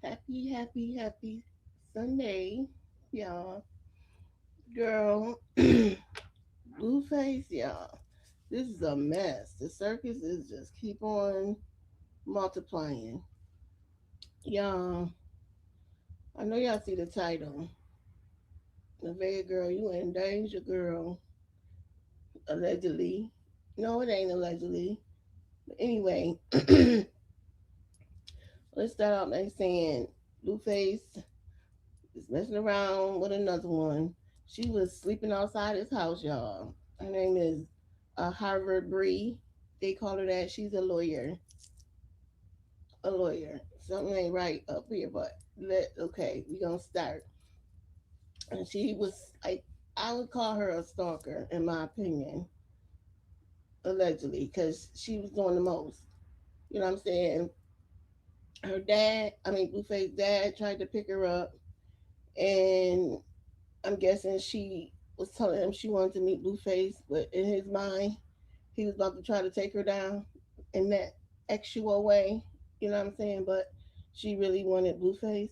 Happy Sunday, y'all. Girl, Blueface, y'all. This is a mess. The circus is just keep on multiplying. Y'all, I know y'all see the title. Neveah girl, you in danger, girl. Allegedly. No, it ain't allegedly. But anyway, let's start out by saying Blueface is messing around with another one. She was sleeping outside his house, y'all. Her name is Harvard Bree. They call her that. She's a lawyer. A lawyer. Something ain't right up here, but okay, we gonna start. And she was like, I would call her a stalker, in my opinion, allegedly, because she was doing the most. You know what I'm saying? Her dad, I mean, Blueface's dad, tried to pick her up, and I'm guessing she was telling him she wanted to meet Blueface, but in his mind, he was about to try to take her down in that actual way. You know what I'm saying? But she really wanted Blueface.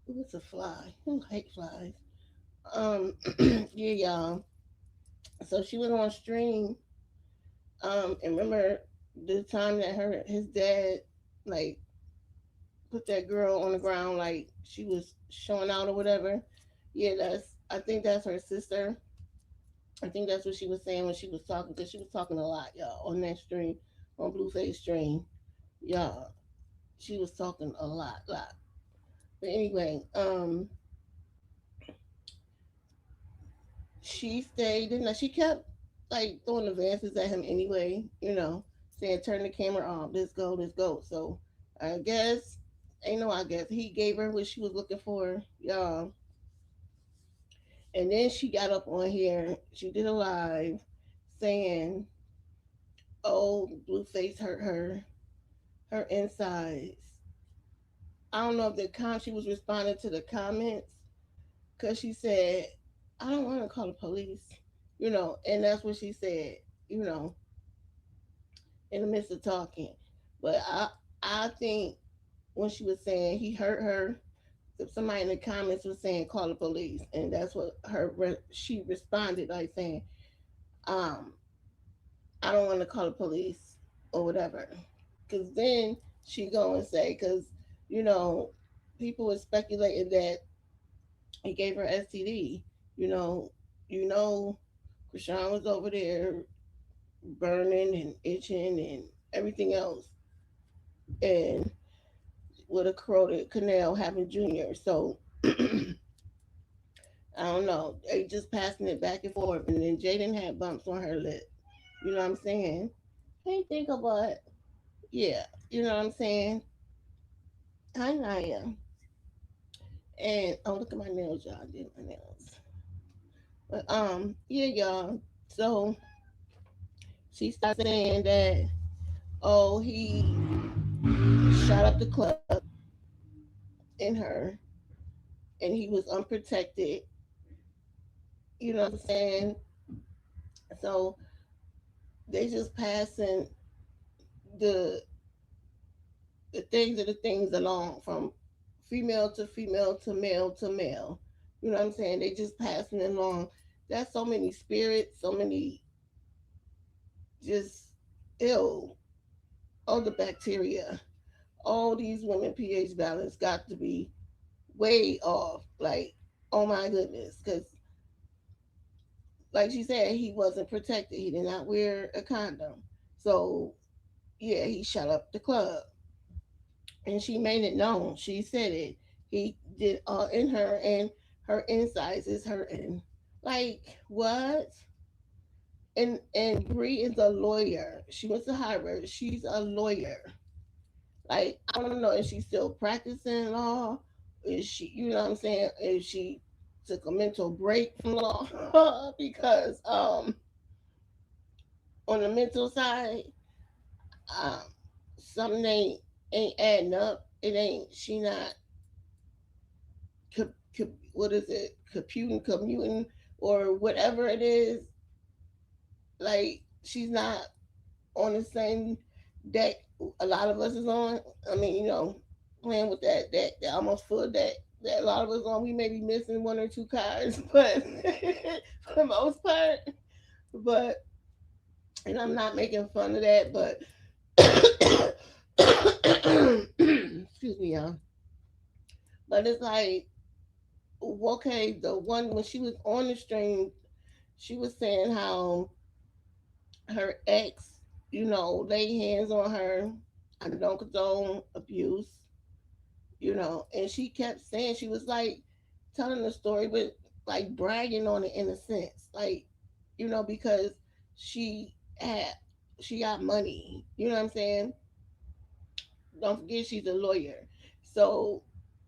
Ooh, it's a fly. I hate flies. Yeah, y'all. So she was on stream. And remember the time that his dad like put that girl on the ground like she was showing out or whatever. Yeah, I think that's her sister. I think that's what she was saying when she was talking, because she was talking a lot, y'all, on that stream, on Blueface stream. Y'all, she was talking a lot. But anyway, she stayed and she kept like throwing advances at him anyway, saying turn the camera off, let's go. So I guess ain't no I guess he gave her what she was looking for, y'all. And then she got up on here, she did a live saying, oh, Blueface hurt her insides. I don't know if she was responding to the comments, because she said, I don't want to call the police, and that's what she said, you know, in the midst of talking. But I think when she was saying he hurt her, somebody in the comments was saying call the police, and that's what she responded like saying, um, I don't want to call the police or whatever. Because then she go and say, because you know, people were speculating that he gave her STD. You know, you know, Krishan was over there burning and itching and everything else, and with a corroded canal having junior. So I don't know. They just passing it back and forth, and then Jaden had bumps on her lip. You know what I'm saying? Can't think about it. Yeah, you know what I'm saying. Hi Naya. And oh, look at my nails, y'all. I did my nails. But yeah, y'all. So she started saying that, oh, he shot up the club in her, and he was unprotected. You know what I'm saying? So they just passing the the things along from female to female to male to male. You know what I'm saying? They just passing it along. That's so many spirits, so many just ill. All the bacteria. All these women pH balance got to be way off. Like, oh my goodness. Because, like she said, he wasn't protected. He did not wear a condom. So, yeah, he shut up the club. And she made it known. She said it. He did in her, and her insides is hurting. Like, what? And Bree is a lawyer. She went to Harvard. She's a lawyer. Like, I don't know if she's still practicing law. Is she, you know what I'm saying? If she took a mental break from law because on the mental side, um something ain't adding up. It ain't she not what is it? Commuting or whatever it is. Like she's not on the same deck a lot of us is on. I mean, playing with that almost full that a lot of us on. We may be missing one or two cards, but for the most part, but and I'm not making fun of that, but excuse me, y'all. But it's like, okay, the one when she was on the stream, she was saying how her ex, laid hands on her. I don't condone abuse, and she kept saying she was like telling the story, but like bragging on it in a sense, like, because she had she got money. You know what I'm saying? Don't forget she's a lawyer, so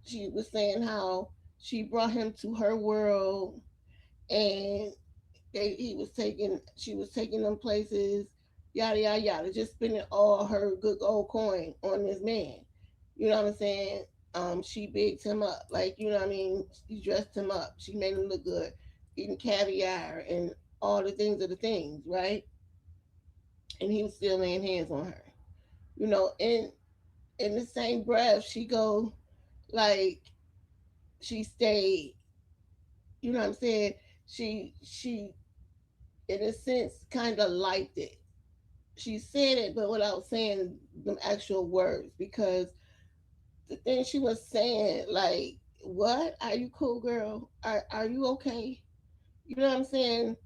she was saying how she brought him to her world, and she was taking them places, yada yada yada, just spending all her good old coin on this man. You know what I'm saying? She bigged him up, like, you know what I mean. She dressed him up. She made him look good, eating caviar and all the things of the things, right? And he was still laying hands on her. And in the same breath, she go like she stayed. You know what I'm saying? She in a sense kind of liked it. She said it, but without saying the actual words, because the thing she was saying, like, what? Are you cool, girl? Are you okay? You know what I'm saying?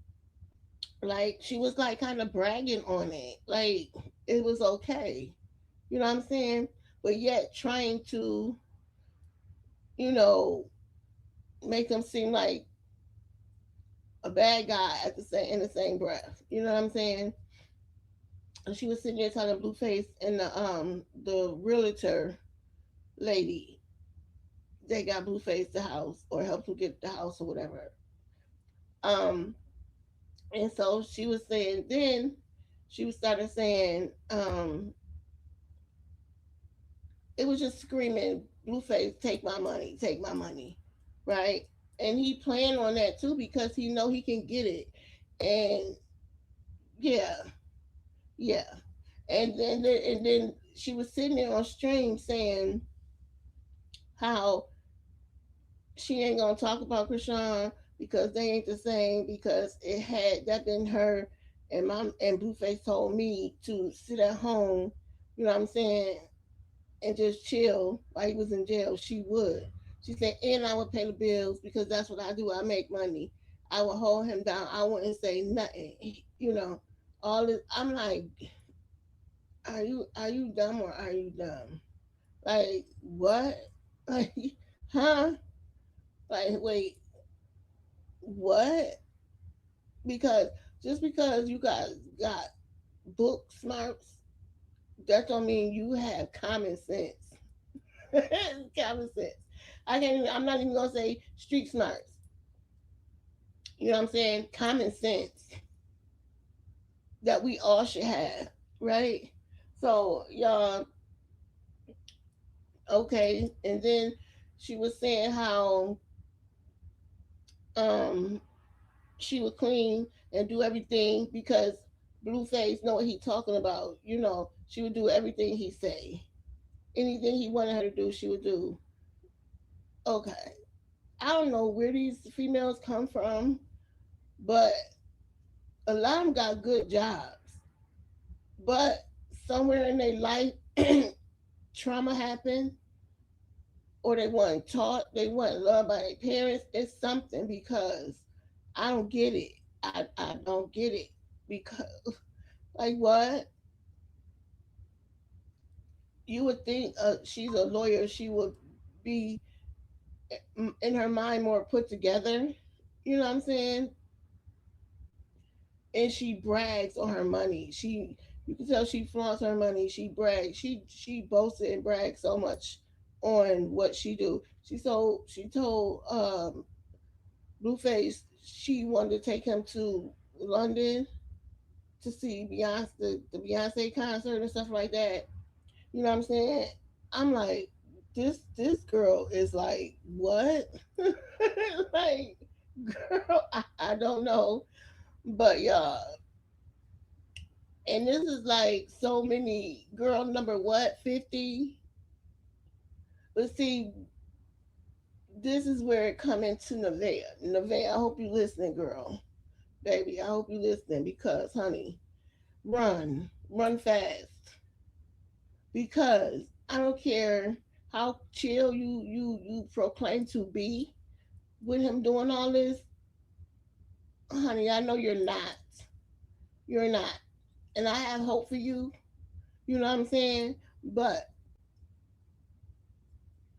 Like, she was like kind of bragging on it. Like, it was okay. You know what I'm saying? But yet trying to, you know, make them seem like a bad guy at the same in the same breath. You know what I'm saying? And she was sitting there telling Blueface and the realtor lady, they got Blueface the house or helped him get the house or whatever. Um, and so she was saying, then she was started saying, it was just screaming, Blueface, take my money, right? And he planned on that too because he know he can get it, and yeah, yeah. And then she was sitting there on stream saying how she ain't gonna talk about Krishan because they ain't the same, because it had that been her and mom and Blueface told me to sit at home, you know what I'm saying, and just chill while he was in jail, she would. She said, and I would pay the bills because that's what I do. I make money. I would hold him down. I wouldn't say nothing. All this. I'm like, are you dumb or are you dumb? Like what? Like, huh? Like, wait, what? Because just because you guys got book smarts, that don't mean you have common sense. Common sense. I'm not even gonna say street smarts. You know what I'm saying? Common sense that we all should have, right? So y'all, okay. And then she was saying how um she would clean and do everything because Blueface know what he talking about. She would do everything he say. Anything he wanted her to do, she would do. Okay. I don't know where these females come from, but a lot of them got good jobs. But somewhere in their life, trauma happened, or they weren't taught, they weren't loved by their parents. It's something, because I don't get it. I don't get it. Because, like, what? You would think she's a lawyer, she would be in her mind more put together. You know what I'm saying? And she brags on her money. You can tell she flaunts her money. She brags. She boasts and brags so much on what she do. She told Blueface she wanted to take him to London to see the Beyonce concert and stuff like that. You know what I'm saying? I'm like, this girl is like, what? Like, girl, I don't know. But yeah, And this is like so many girl number what 50. But see, this is where it come into Nevaeh. Nevaeh, I hope you listening, girl, baby. I hope you listening because, honey, run fast. Because I don't care how chill you proclaim to be with him doing all this, honey. I know you're not. You're not, and I have hope for you. You know what I'm saying? But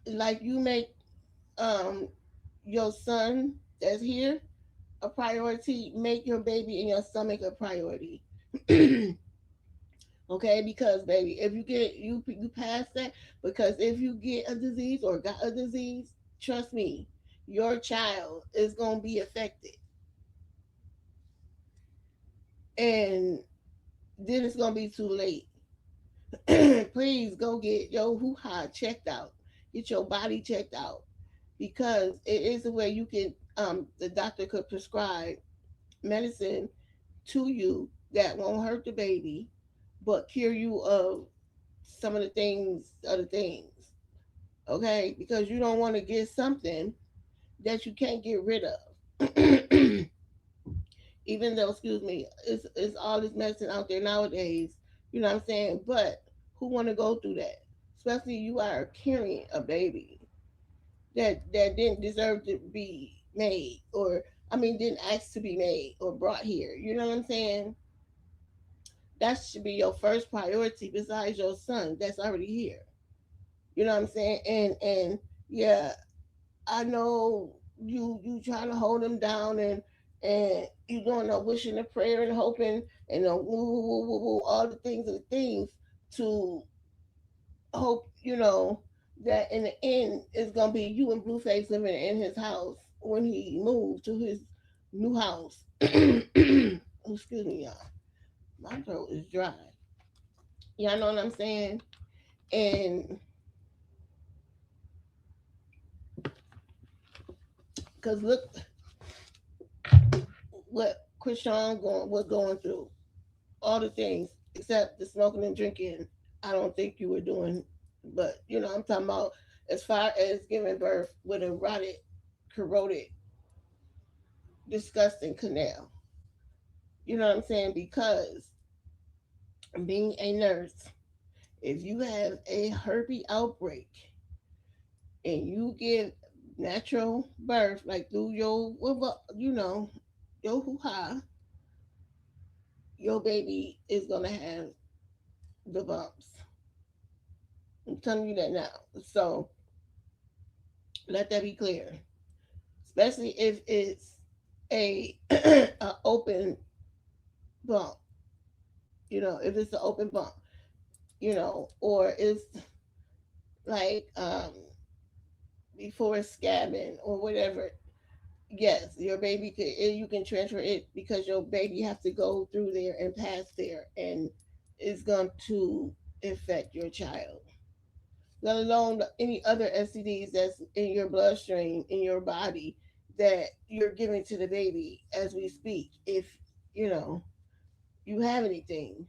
like you make um your son that's here a priority, make your baby in your stomach a priority. Okay, because baby, if you get you pass that, because if you get a disease or got a disease, trust me, your child is gonna be affected, and then it's gonna be too late. Please go get your hoo ha checked out, get your body checked out, because it is a way you can the doctor could prescribe medicine to you that won't hurt the baby, but cure you of some of the things, other things. Okay, because you don't want to get something that you can't get rid of. Even though, excuse me, it's all this medicine out there nowadays. You know what I'm saying? But who want to go through that? Especially you are carrying a baby that didn't deserve to be made, or I mean, didn't ask to be made or brought here. You know what I'm saying? That should be your first priority besides your son that's already here. You know what I'm saying? And yeah, I know you trying to hold him down, and you doing a wishing a prayer and hoping and all the things and the things to hope, that in the end it's gonna be you and Blueface living in his house when he moved to his new house. Excuse me, y'all. My throat is dry. Y'all know what I'm saying? And because look what Krishan was going through, all the things except the smoking and drinking. I don't think you were doing, but I'm talking about as far as giving birth with a rotted, corroded, disgusting canal. You know what I'm saying? Because being a nurse, if you have a herpes outbreak and you give natural birth, like through your, your hoo ha, your baby is gonna have the bumps. I'm telling you that now. So let that be clear. Especially if it's a open bump. If it's an open bump, or it's like before it's scabbing or whatever. Yes, your baby you can transfer it because your baby have to go through there and pass there, and it's going to infect your child. Let alone any other STDs that's in your bloodstream, in your body, that you're giving to the baby as we speak, if you know you have anything.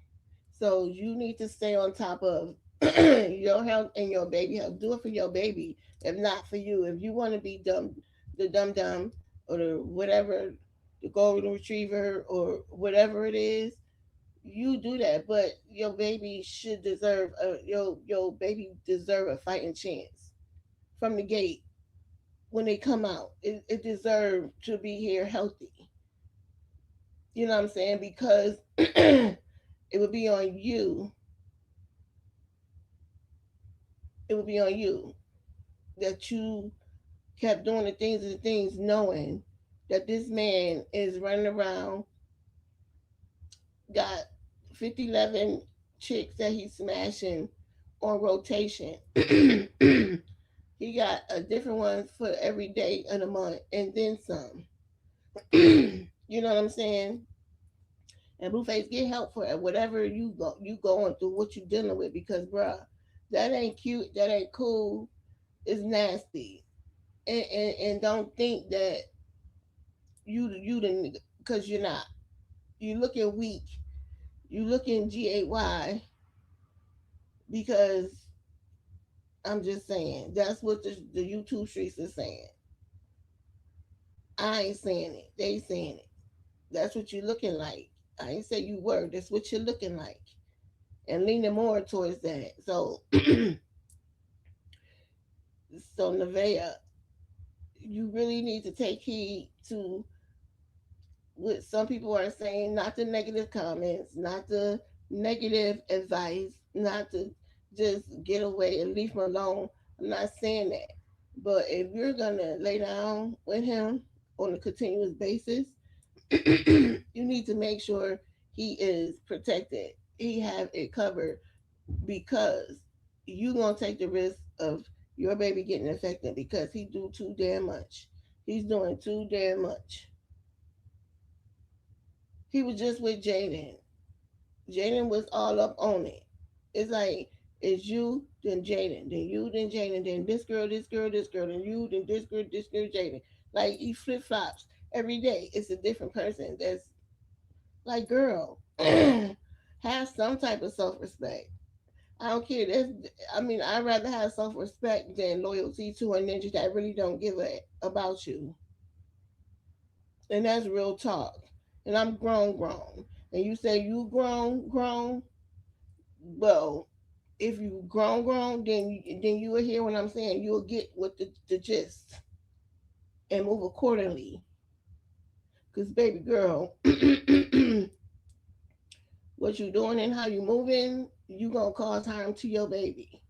So you need to stay on top of your health and your baby health. Do it for your baby, if not for you. If you want to be dumb, the dum dum, or the whatever, the golden retriever, or whatever it is, you do that. But your baby should deserve your baby deserve a fighting chance from the gate when they come out. It deserves to be here healthy. You know what I'm saying? Because it would be on you. It would be on you that you kept doing the things, knowing that this man is running around, got 50, 11 chicks that he's smashing on rotation. He got a different one for every day in a month and then some. You know what I'm saying? And Blueface, get help for whatever you going through, what you dealing with, because bruh, that ain't cute, that ain't cool, it's nasty. And don't think that you didn't, because you're not. You looking weak. You looking GAY because I'm just saying that's what the YouTube streets is saying. I ain't saying it. They saying it. That's what you looking like. I ain't say you were. That's what you're looking like, and leaning more towards that. So, so Nevaeh, you really need to take heed to what some people are saying, not the negative comments, not the negative advice, not to just get away and leave him alone. I'm not saying that. But if you're gonna lay down with him on a continuous basis, you need to make sure he is protected. He have it covered because you gonna take the risk of your baby getting infected because he do too damn much. He's doing too damn much. He was just with Jaden. Jaden was all up on it. It's like it's you, then Jaden, then you, then Jaden, then this girl, this girl, this girl, then you, then this girl, Jaden. Like he flip flops every day. It's a different person. That's like, girl, have some type of self respect. I don't care. I mean, I'd rather have self respect than loyalty to a ninja that really don't give a about you. And that's real talk. And I'm grown. And you say you grown. Well, if you grown, then you will hear what I'm saying. You'll get what the gist and move accordingly. Cause baby girl, what you doing and how you moving, you gonna cause harm to your baby.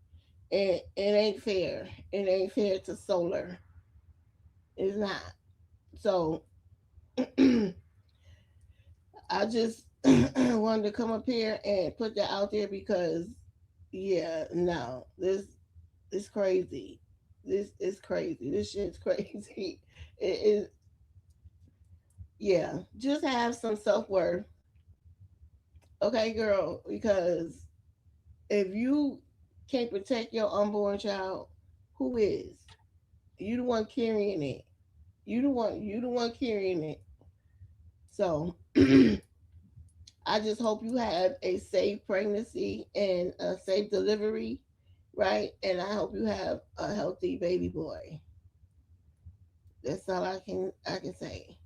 And it ain't fair. It ain't fair to Solar. It's not. So I just wanted to come up here and put that out there because yeah, no, this is crazy. This is crazy. This shit's crazy. It is, yeah. Just have some self worth, okay, girl. Because if you can't protect your unborn child, who is? You the one carrying it. You the one. You the one carrying it. So I just hope you have a safe pregnancy and a safe delivery, right? And I hope you have a healthy baby boy. That's all I can say.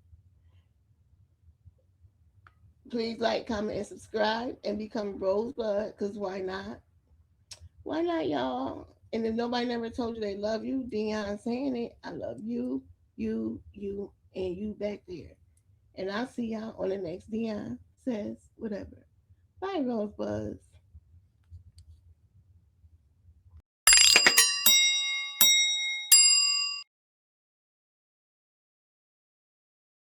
Please like, comment, and subscribe, and become Rosebud. Cause why not? Why not, y'all? And if nobody never told you they love you, Dion saying it. I love you, and you back there. And I'll see y'all on the next Dion says whatever. Bye, Rosebuds.